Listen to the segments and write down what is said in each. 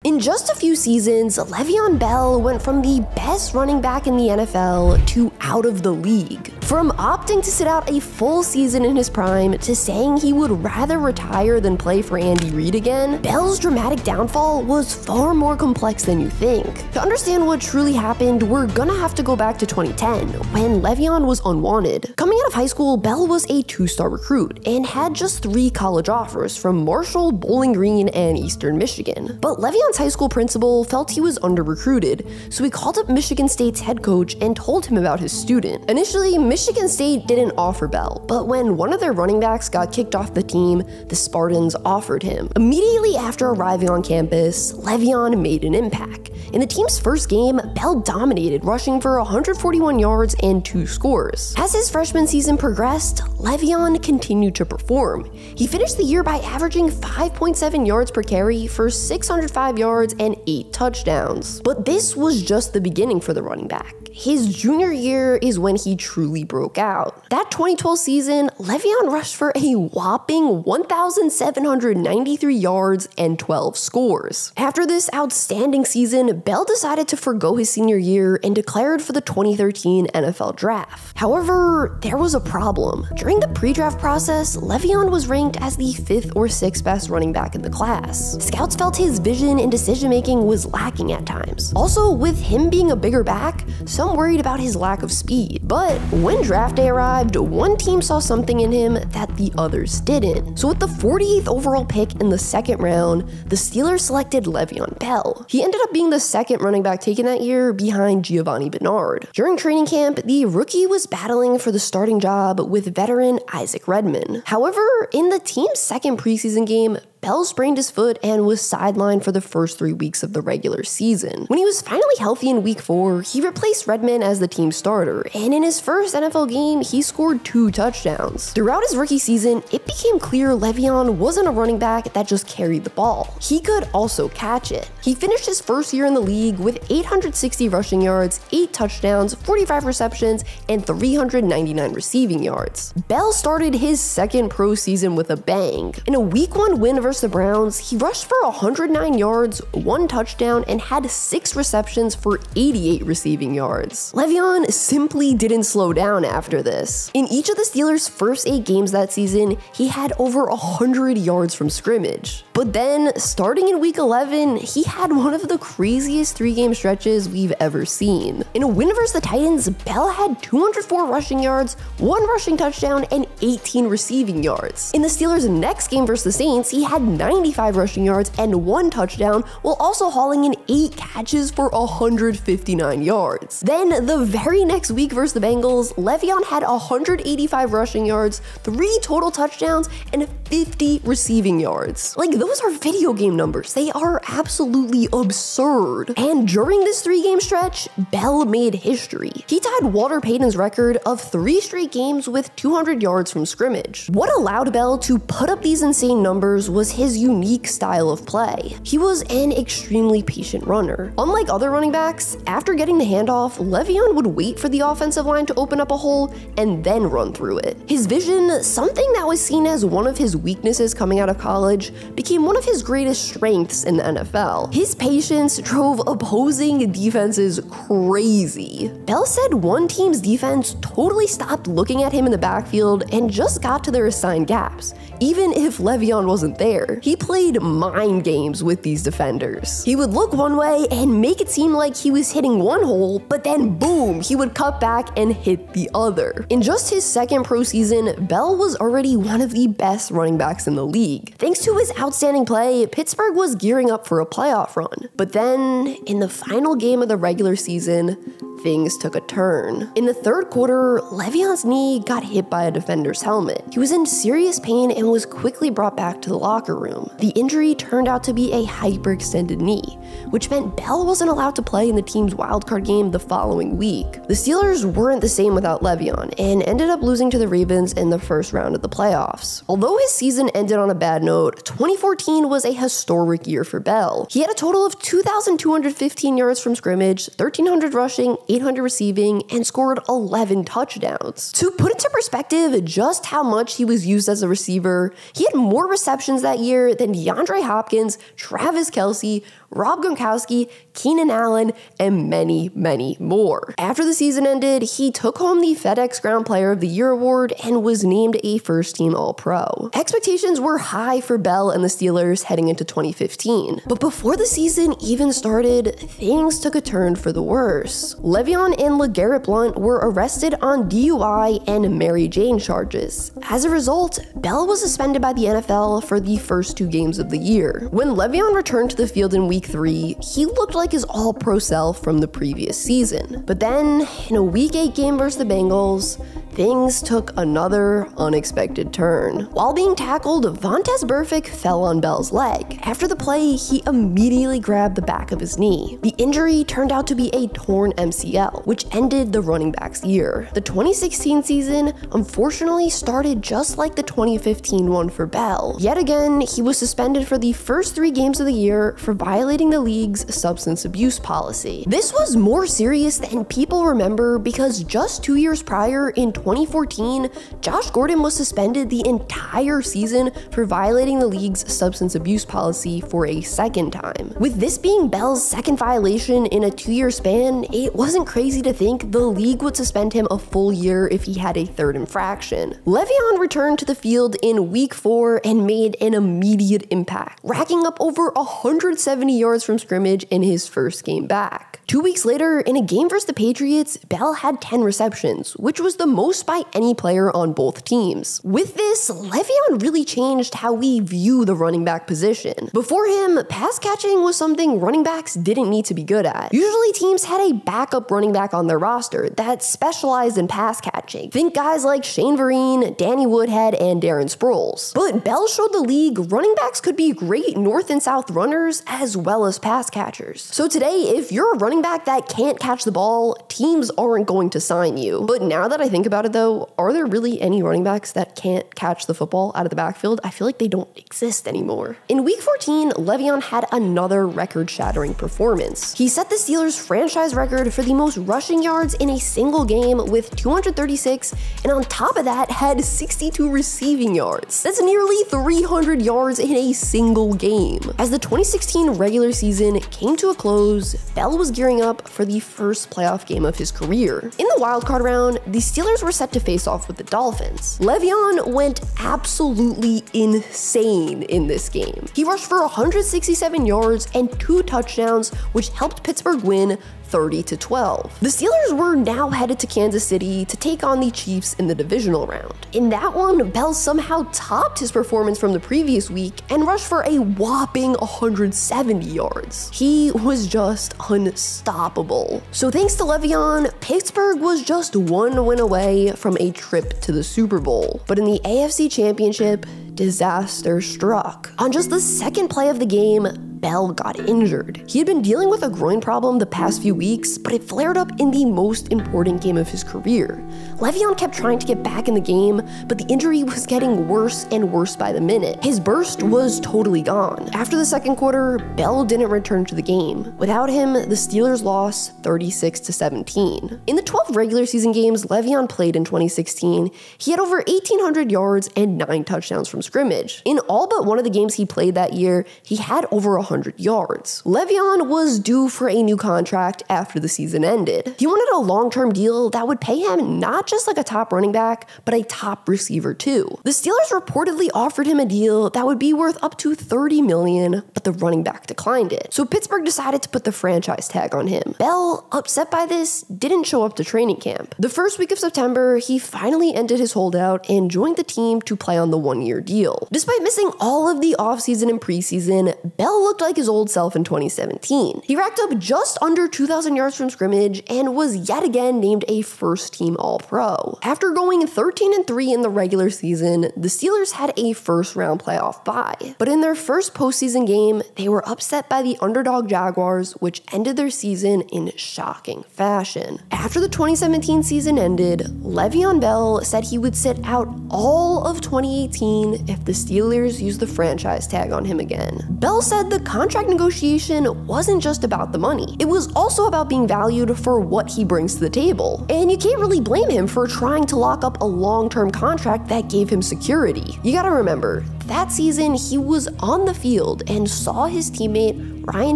In just a few seasons, Le'Veon Bell went from the best running back in the NFL to out of the league. From opting to sit out a full season in his prime to saying he would rather retire than play for Andy Reid again, Bell's dramatic downfall was far more complex than you think. To understand what truly happened, we're gonna have to go back to 2010, when Le'Veon was unwanted. Coming out of high school, Bell was a 2-star recruit and had just 3 college offers from Marshall, Bowling Green, and Eastern Michigan. But Le'Veon's high school principal felt he was under-recruited, so he called up Michigan State's head coach and told him about his student. Initially, Michigan State didn't offer Bell, but when one of their running backs got kicked off the team, the Spartans offered him. Immediately after arriving on campus, Le'Veon made an impact. In the team's first game, Bell dominated, rushing for 141 yards and 2 scores. As his freshman season progressed, Le'Veon continued to perform. He finished the year by averaging 5.7 yards per carry for 605 yards and 8 touchdowns. But this was just the beginning for the running back. His junior year is when he truly broke out. That 2012 season, Le'Veon rushed for a whopping 1,793 yards and 12 scores. After this outstanding season, Bell decided to forgo his senior year and declared for the 2013 NFL Draft. However, there was a problem. During the pre-draft process, Le'Veon was ranked as the 5th or 6th best running back in the class. Scouts felt his vision and decision-making was lacking at times. Also, with him being a bigger back, some worried about his lack of speed. But when draft day arrived, one team saw something in him that the others didn't. So with the 48th overall pick in the 2nd round, the Steelers selected Le'Veon Bell. He ended up being the 2nd running back taken that year behind Giovanni Bernard. During training camp, the rookie was battling for the starting job with veteran Isaac Redman. However, in the team's 2nd preseason game, Bell sprained his foot and was sidelined for the first 3 weeks of the regular season. When he was finally healthy in week 4, he replaced Redman as the team starter, and in his first NFL game, he scored 2 touchdowns. Throughout his rookie season, it became clear Le'Veon wasn't a running back that just carried the ball. He could also catch it. He finished his first year in the league with 860 rushing yards, 8 touchdowns, 45 receptions, and 399 receiving yards. Bell started his 2nd pro season with a bang. In a week 1 win versus the Browns, he rushed for 109 yards, 1 touchdown, and had 6 receptions for 88 receiving yards. Le'Veon simply didn't slow down after this. In each of the Steelers' first 8 games that season, he had over 100 yards from scrimmage. But then, starting in week 11, he had one of the craziest 3-game stretches we've ever seen. In a win versus the Titans, Bell had 204 rushing yards, 1 rushing touchdown, and 18 receiving yards. In the Steelers' next game versus the Saints, he had 95 rushing yards and 1 touchdown, while also hauling in 8 catches for 159 yards. Then, the very next week versus the Bengals, Le'Veon had 185 rushing yards, 3 total touchdowns, and 50 receiving yards. Like, those are video game numbers. They are absolutely absurd. And during this 3-game stretch, Bell made history. He tied Walter Payton's record of 3 straight games with 200 yards from scrimmage. What allowed Bell to put up these insane numbers was his unique style of play. He was an extremely patient runner. Unlike other running backs, after getting the handoff, Le'Veon would wait for the offensive line to open up a hole and then run through it. His vision, something that was seen as one of his weaknesses coming out of college, became one of his greatest strengths in the NFL. His patience drove opposing defenses crazy. Bell said one team's defense totally stopped looking at him in the backfield and just got to their assigned gaps, even if Le'Veon wasn't there. He played mind games with these defenders. He would look one way and make it seem like he was hitting one hole, but then boom, he would cut back and hit the other. In just his 2nd pro season, Bell was already one of the best running backs in the league. Thanks to his outstanding play, Pittsburgh was gearing up for a playoff run. But then, in the final game of the regular season, things took a turn. In the 3rd quarter, Le'Veon's knee got hit by a defender's helmet. He was in serious pain and was quickly brought back to the locker room. The injury turned out to be a hyperextended knee, which meant Bell wasn't allowed to play in the team's wildcard game the following week. The Steelers weren't the same without Le'Veon and ended up losing to the Ravens in the first round of the playoffs. Although his season ended on a bad note, 2014 was a historic year for Bell. He had a total of 2,215 yards from scrimmage, 1,300 rushing, 800 receiving, and scored 11 touchdowns. To put into perspective just how much he was used as a receiver, he had more receptions that year than DeAndre Hopkins, Travis Kelce, Rob Gronkowski, Keenan Allen, and many, many more. After the season ended, he took home the FedEx Ground Player of the Year award and was named a first-team All-Pro. Expectations were high for Bell and the Steelers heading into 2015. But before the season even started, things took a turn for the worse. Le'Veon and LeGarrette Blount were arrested on DUI and Mary Jane charges. As a result, Bell was suspended by the NFL for the first 2 games of the year. When Le'Veon returned to the field in Week 3, he looked like his all-pro self from the previous season. But then, in a Week 8 game versus the Bengals, things took another unexpected turn. While being tackled, Vontaze Burfict fell on Bell's leg. After the play, he immediately grabbed the back of his knee. The injury turned out to be a torn MCL, which ended the running back's year. The 2016 season, unfortunately, started just like the 2015 one for Bell. Yet again, he was suspended for the first 3 games of the year for violating the league's substance abuse policy. This was more serious than people remember because just 2 years prior, in 2014, Josh Gordon was suspended the entire season for violating the league's substance abuse policy for a second time. With this being Bell's second violation in a 2-year span, it wasn't crazy to think the league would suspend him a full year if he had a third infraction. Le'Veon returned to the field in Week 4 and made an immediate impact, racking up over 170 yards from scrimmage in his first game back. 2 weeks later, in a game versus the Patriots, Bell had 10 receptions, which was the most by any player on both teams. With this, Le'Veon really changed how we view the running back position. Before him, pass catching was something running backs didn't need to be good at. Usually teams had a backup running back on their roster that specialized in pass catching. Think guys like Shane Vereen, Danny Woodhead, and Darren Sproles. But Bell showed the league running backs could be great north and south runners as well as pass catchers. So today, if you're a running back that can't catch the ball, teams aren't going to sign you. But now that I think about it though, are there really any running backs that can't catch the football out of the backfield? I feel like they don't exist anymore. In Week 14, Le'Veon had another record-shattering performance. He set the Steelers' franchise record for the most rushing yards in a single game with 236, and on top of that, had 62 receiving yards. That's nearly 300 yards in a single game. As the 2016 regular season came to a close, Bell was gearing up for the first playoff game of his career. In the wildcard round, the Steelers were set to face off with the Dolphins. Le'Veon went absolutely insane in this game. He rushed for 167 yards and 2 touchdowns, which helped Pittsburgh win 30-12. The Steelers were now headed to Kansas City to take on the Chiefs in the divisional round. In that one, Bell somehow topped his performance from the previous week and rushed for a whopping 170 yards. He was just unstoppable. So thanks to Le'Veon, Pittsburgh was just 1 win away from a trip to the Super Bowl. But in the AFC Championship, disaster struck. On just the second play of the game, Bell got injured. He had been dealing with a groin problem the past few weeks, but it flared up in the most important game of his career. Le'Veon kept trying to get back in the game, but the injury was getting worse and worse by the minute. His burst was totally gone. After the second quarter, Bell didn't return to the game. Without him, the Steelers lost 36-17. In the 12 regular season games Le'Veon played in 2016, he had over 1,800 yards and 9 touchdowns from scrimmage. In all but one of the games he played that year, he had over 100 yards. Le'Veon was due for a new contract after the season ended. He wanted a long-term deal that would pay him not just like a top running back, but a top receiver too. The Steelers reportedly offered him a deal that would be worth up to $30 million, but the running back declined it. So Pittsburgh decided to put the franchise tag on him. Bell, upset by this, didn't show up to training camp. The first week of September, he finally ended his holdout and joined the team to play on the 1-year deal. Despite missing all of the offseason and preseason, Bell looked looked like his old self in 2017. He racked up just under 2,000 yards from scrimmage and was yet again named a first-team All-Pro. After going 13-3 in the regular season, the Steelers had a first-round playoff bye. But in their first postseason game, they were upset by the underdog Jaguars, which ended their season in shocking fashion. After the 2017 season ended, Le'Veon Bell said he would sit out all of 2018 if the Steelers used the franchise tag on him again. Bell said the contract negotiation wasn't just about the money. It was also about being valued for what he brings to the table. And you can't really blame him for trying to lock up a long-term contract that gave him security. You gotta remember, that season he was on the field and saw his teammate Ryan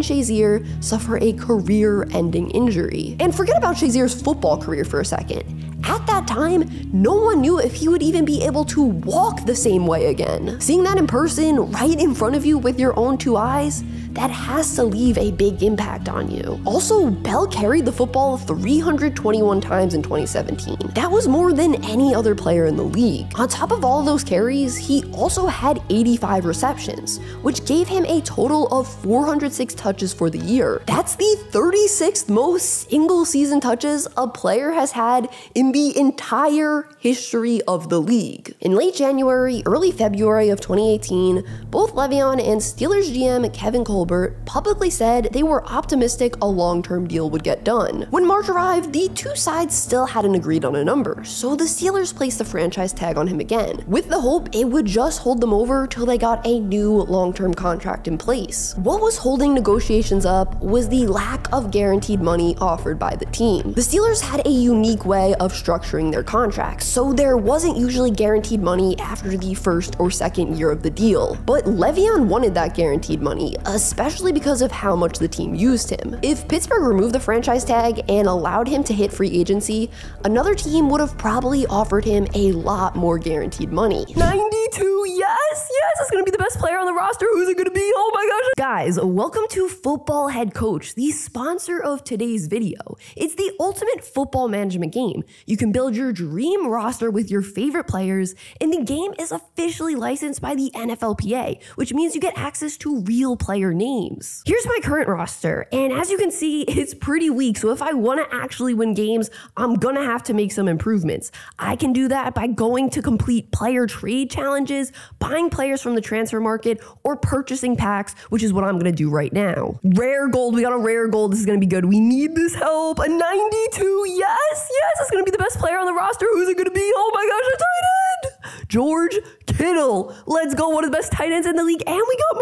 Shazier suffer a career-ending injury. And forget about Shazier's football career for a second. At that time, no one knew if he would even be able to walk the same way again. Seeing that in person, right in front of you with your own two eyes, that has to leave a big impact on you. Also, Bell carried the football 321 times in 2017. That was more than any other player in the league. On top of all those carries, he also had 85 receptions, which gave him a total of 406 touches for the year. That's the 36th most single-season touches a player has had in the entire history of the league. In late January, early February of 2018, both Le'Veon and Steelers GM Kevin Colbert publicly said they were optimistic a long-term deal would get done. When March arrived, the two sides still hadn't agreed on a number, so the Steelers placed the franchise tag on him again, with the hope it would just hold them over till they got a new long-term contract in place. What was holding negotiations up was the lack of guaranteed money offered by the team. The Steelers had a unique way of structuring their contracts, so there wasn't usually guaranteed money after the first or second year of the deal. But Le'Veon wanted that guaranteed money, especially because of how much the team used him. If Pittsburgh removed the franchise tag and allowed him to hit free agency, another team would have probably offered him a lot more guaranteed money. 92, yes, that's gonna be the best player on the roster. Who's it gonna be? Oh my gosh. Guys, welcome to Football Head Coach, the sponsor of today's video. It's the ultimate football management game. You can build your dream roster with your favorite players, and the game is officially licensed by the NFLPA, which means you get access to real player names. Here's my current roster, and as you can see, it's pretty weak, so if I want to actually win games, I'm gonna have to make some improvements. I can do that by going to complete player trade challenges, buying players from the transfer market, or purchasing packs, which is what I'm gonna do right now. Rare gold, we got a rare gold, this is gonna be good. We need this help. A 92, yes, it's gonna be the best player on the roster. Who's it gonna be? Oh my gosh, a tight end! George Kittle. Let's go, one of the best tight ends in the league, and we got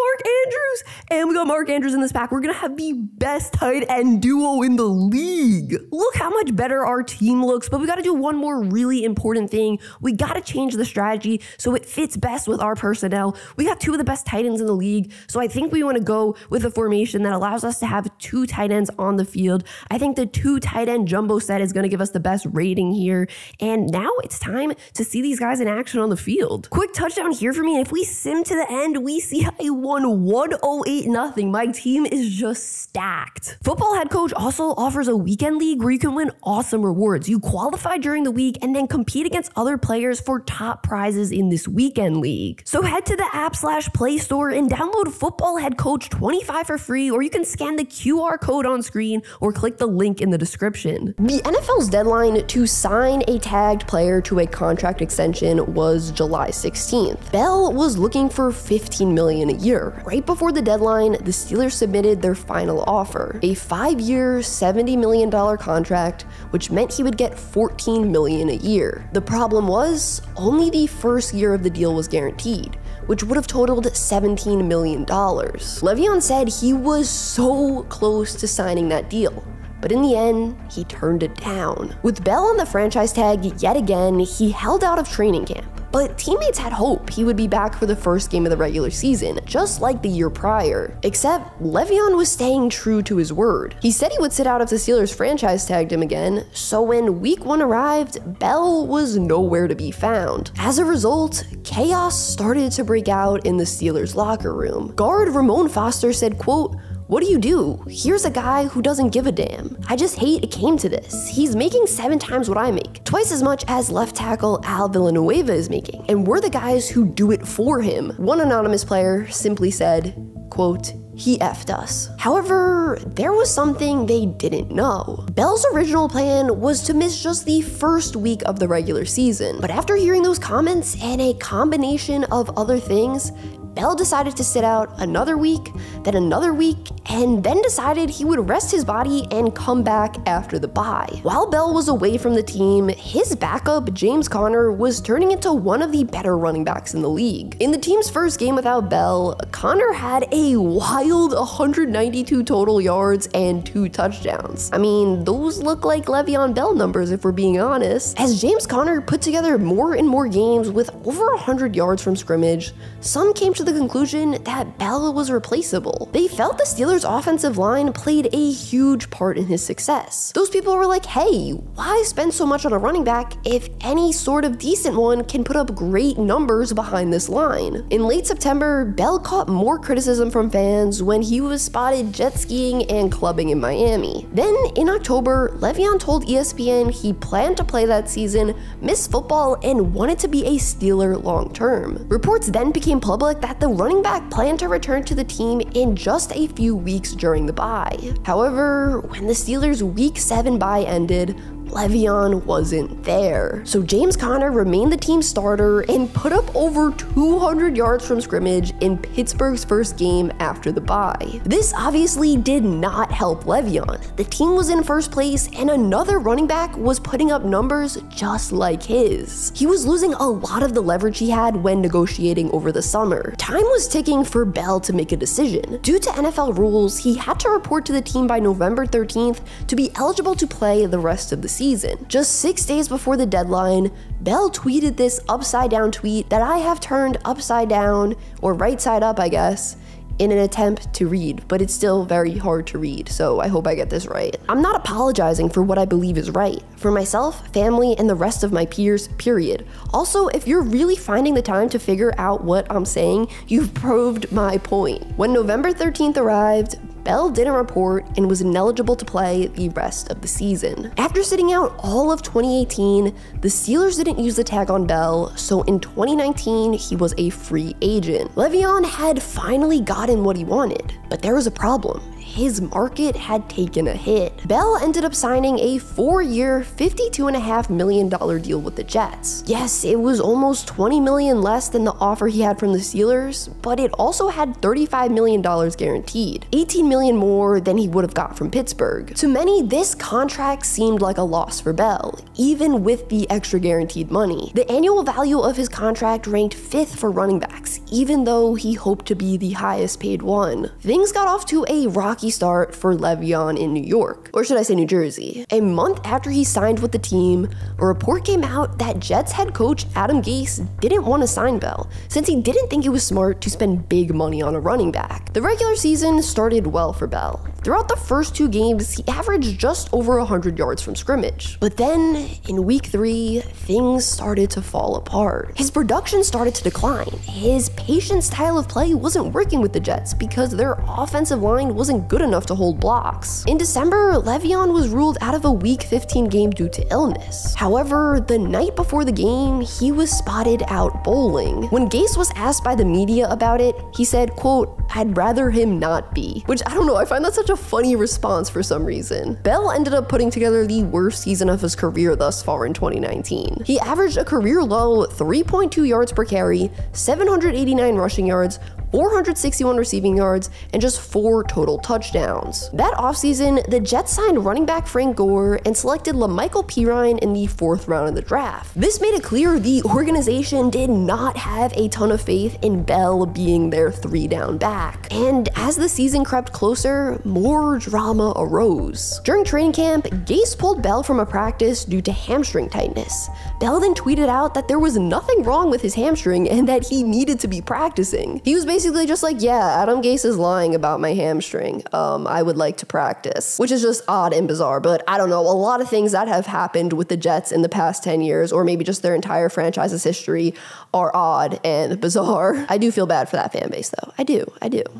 Mark Andrews in this pack. We're gonna have the best tight end duo in the league. Look how much better our team looks, but we gotta do one more really important thing. We gotta change the strategy so it fits best with our personnel. We got two of the best tight ends in the league, so I think we wanna go with a formation that allows us to have two tight ends on the field. I think the two tight end jumbo set is gonna give us the best rating here, and now it's time to see these guys in action on the field. Quick touchdown here for me, and if we sim to the end, we see I won 108-0. My team is just stacked. Football Head Coach also offers a weekend league where you can win awesome rewards. You qualify during the week and then compete against other players for top prizes in this weekend league. So head to the app/Play Store and download Football Head Coach 25 for free, or you can scan the QR code on screen or click the link in the description. The NFL's deadline to sign a tagged player to a contract extension was July 16th. Bell was looking for $15 million a year. Right before the deadline, the Steelers submitted their final offer, a 5-year, $70 million contract, which meant he would get $14 million a year. The problem was, only the first year of the deal was guaranteed, which would have totaled $17 million. Le'Veon said he was so close to signing that deal, but in the end, he turned it down. With Bell on the franchise tag yet again, he held out of training camp. But teammates had hope he would be back for the first game of the regular season, just like the year prior. Except, Le'Veon was staying true to his word. He said he would sit out if the Steelers franchise tagged him again, so when week 1 arrived, Bell was nowhere to be found. As a result, chaos started to break out in the Steelers locker room. Guard Ramon Foster said, quote, "What do? Here's a guy who doesn't give a damn. I just hate it came to this. He's making 7 times what I make, twice as much as left tackle Al Villanueva is making, and we're the guys who do it for him." One anonymous player simply said, quote, he effed us. However, there was something they didn't know. Bell's original plan was to miss just the first week of the regular season, but after hearing those comments and a combination of other things, Bell decided to sit out another week, and then decided he would rest his body and come back after the bye. While Bell was away from the team, his backup, James Conner, was turning into one of the better running backs in the league. In the team's first game without Bell, Conner had a wild 192 total yards and 2 touchdowns. I mean, those look like Le'Veon Bell numbers if we're being honest. As James Conner put together more and more games with over 100 yards from scrimmage, some came to the conclusion that Bell was replaceable. They felt the Steelers' offensive line played a huge part in his success. Those people were like, hey, why spend so much on a running back if any sort of decent one can put up great numbers behind this line? In late September, Bell caught more criticism from fans when he was spotted jet skiing and clubbing in Miami. Then in October, Le'Veon told ESPN he planned to play that season, miss football, and wanted to be a Steeler long term. Reports then became public that the running back planned to return to the team in just a few weeks during the bye. However, when the Steelers' Week 7 bye ended, Le'Veon wasn't there. So James Conner remained the team starter and put up over 200 yards from scrimmage in Pittsburgh's first game after the bye. This obviously did not help Le'Veon. The team was in first place and another running back was putting up numbers just like his. He was losing a lot of the leverage he had when negotiating over the summer. Time was ticking for Bell to make a decision. Due to NFL rules, he had to report to the team by November 13th to be eligible to play the rest of the season. Just 6 days before the deadline, Bell tweeted this upside down tweet that I have turned upside down, or right side up I guess, in an attempt to read, but it's still very hard to read, so I hope I get this right. I'm not apologizing for what I believe is right, for myself, family, and the rest of my peers, period. Also, if you're really finding the time to figure out what I'm saying, you've proved my point. When November 13th arrived, Bell didn't report and was ineligible to play the rest of the season. After sitting out all of 2018, the Steelers didn't use the tag on Bell, so in 2019, he was a free agent. Le'Veon had finally gotten what he wanted, but there was a problem. His market had taken a hit. Bell ended up signing a 4-year, $52.5 million deal with the Jets. Yes, it was almost $20 million less than the offer he had from the Steelers, but it also had $35 million guaranteed, $18 million more than he would have got from Pittsburgh. To many, this contract seemed like a loss for Bell, even with the extra guaranteed money. The annual value of his contract ranked 5th for running backs, even though he hoped to be the highest paid one. Things got off to a rocky start for Le'Veon in New York, or should I say New Jersey. A month after he signed with the team, a report came out that Jets head coach Adam Gase didn't want to sign Bell, since he didn't think it was smart to spend big money on a running back. The regular season started well for Bell. Throughout the first 2 games, he averaged just over 100 yards from scrimmage. But then, in week 3, things started to fall apart. His production started to decline. His patient style of play wasn't working with the Jets because their offensive line wasn't good enough to hold blocks. In December, Le'Veon was ruled out of a week 15 game due to illness. However, the night before the game, he was spotted out bowling. When Gase was asked by the media about it, he said, quote, "I'd rather him not be." Which, I don't know, I find that such a funny response for some reason. Bell ended up putting together the worst season of his career thus far in 2019. He averaged a career low 3.2 yards per carry, 789 rushing yards, 461 receiving yards, and just 4 total touchdowns. That offseason, the Jets signed running back Frank Gore and selected LaMichael Pirine in the 4th round of the draft. This made it clear the organization did not have a ton of faith in Bell being their 3-down back. And as the season crept closer, more drama arose. During training camp, Gase pulled Bell from a practice due to hamstring tightness. Bell then tweeted out that there was nothing wrong with his hamstring and that he needed to be practicing. He was basically just like, yeah, Adam Gase is lying about my hamstring. I would like to practice, which is just odd and bizarre, but I don't know, a lot of things that have happened with the Jets in the past 10 years, or maybe just their entire franchise's history, are odd and bizarre. I do feel bad for that fan base though. I do.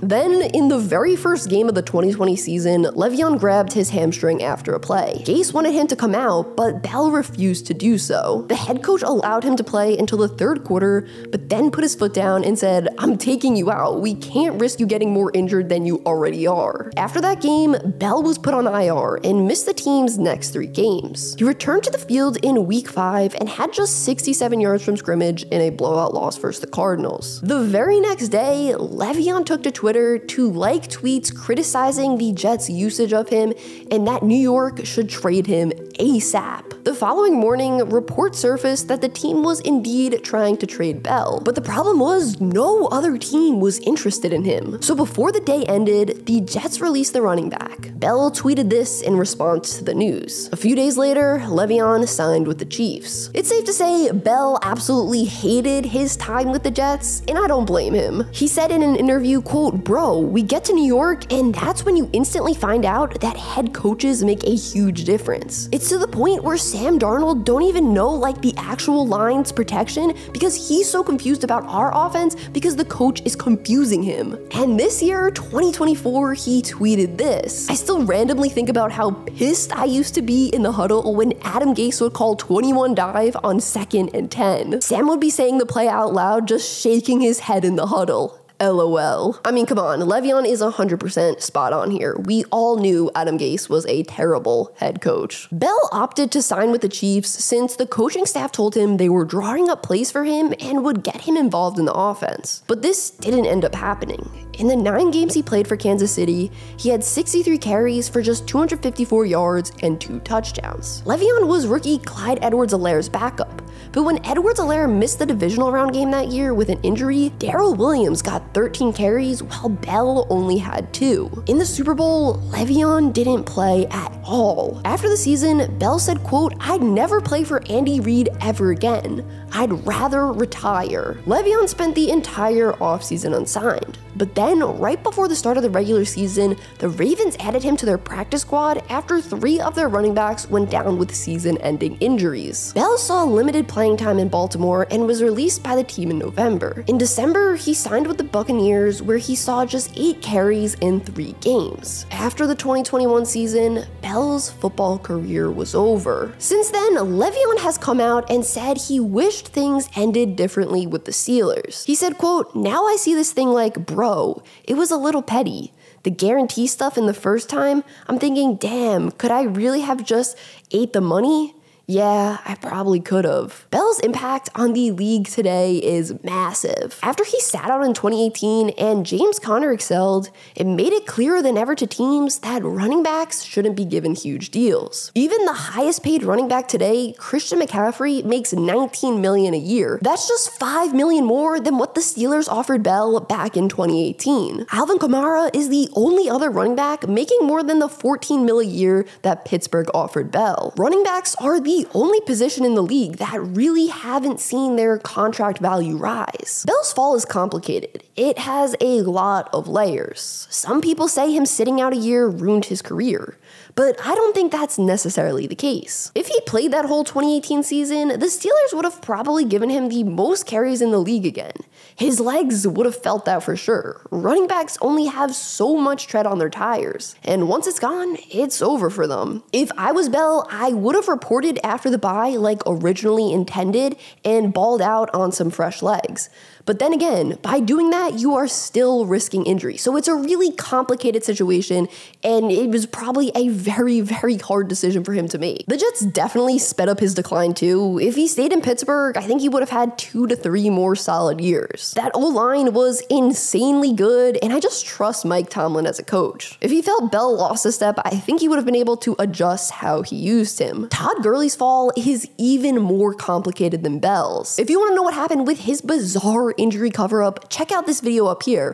Then in the very first game of the 2020 season, Le'Veon grabbed his hamstring after a play. Gase wanted him to come out, but Bell refused to do so. The head coach allowed him to play until the 3rd quarter, but then put his foot down and said, "I'm taking you wow, we can't risk you getting more injured than you already are. After that game, Bell was put on IR and missed the team's next 3 games. He returned to the field in week 5 and had just 67 yards from scrimmage in a blowout loss versus the Cardinals. The very next day, Le'Veon took to Twitter to like tweets criticizing the Jets' usage of him and that New York should trade him ASAP. The following morning, reports surfaced that the team was indeed trying to trade Bell, but the problem was no other team was interested in him. So before the day ended, the Jets released the running back. Bell tweeted this in response to the news. A few days later, Le'Veon signed with the Chiefs. It's safe to say Bell absolutely hated his time with the Jets, and I don't blame him. He said in an interview, quote, "Bro, we get to New York and that's when you instantly find out that head coaches make a huge difference. It's to the point where Sam Darnold don't even know like the actual line's protection because he's so confused about our offense because the coach is confusing him." And this year, 2024, he tweeted this. "I still randomly think about how pissed I used to be in the huddle when Adam Gase would call 21 dive on 2nd and 10. Sam would be saying the play out loud, just shaking his head in the huddle. LOL. I mean, come on, Le'Veon is 100% spot on here. We all knew Adam Gase was a terrible head coach. Bell opted to sign with the Chiefs since the coaching staff told him they were drawing up plays for him and would get him involved in the offense. But this didn't end up happening. In the 9 games he played for Kansas City, he had 63 carries for just 254 yards and 2 touchdowns. Le'Veon was rookie Clyde Edwards-Helaire's backup, but when Edwards-Helaire missed the divisional round game that year with an injury, Darrell Williams got 13 carries while Bell only had 2. In the Super Bowl, Le'Veon didn't play at all. After the season, Bell said, quote, "I'd never play for Andy Reid ever again. I'd rather retire." Le'Veon spent the entire offseason unsigned. But then, right before the start of the regular season, the Ravens added him to their practice squad after 3 of their running backs went down with season-ending injuries. Bell saw limited playing time in Baltimore and was released by the team in November. In December, he signed with the Buccaneers, where he saw just 8 carries in 3 games. After the 2021 season, Bell's football career was over. Since then, Le'Veon has come out and said he wished things ended differently with the Steelers. He said, quote, "Now I see this thing like, bro, it was a little petty. The guarantee stuff in the first time, I'm thinking, damn, could I really have just ate the money? Yeah, I probably could have." Bell's impact on the league today is massive. After he sat out in 2018 and James Conner excelled, it made it clearer than ever to teams that running backs shouldn't be given huge deals. Even the highest paid running back today, Christian McCaffrey, makes $19 million a year. That's just $5 million more than what the Steelers offered Bell back in 2018. Alvin Kamara is the only other running back making more than the $14 million a year that Pittsburgh offered Bell. Running backs are the only position in the league that really haven't seen their contract value rise. Bell's fall is complicated. It has a lot of layers. Some people say him sitting out a year ruined his career, but I don't think that's necessarily the case. If he played that whole 2018 season, the Steelers would have probably given him the most carries in the league again. His legs would have felt that for sure. Running backs only have so much tread on their tires, and once it's gone, it's over for them. If I was Bell, I would have reported after the bye like originally intended and balled out on some fresh legs. But then again, by doing that, you are still risking injury. So it's a really complicated situation, and it was probably a very, very hard decision for him to make. The Jets definitely sped up his decline too. If he stayed in Pittsburgh, I think he would have had 2 to 3 more solid years. That O-line was insanely good, and I just trust Mike Tomlin as a coach. If he felt Bell lost a step, I think he would have been able to adjust how he used him. Todd Gurley's fall is even more complicated than Bell's. If you want to know what happened with his bizarre injury cover-up, check out this video up here.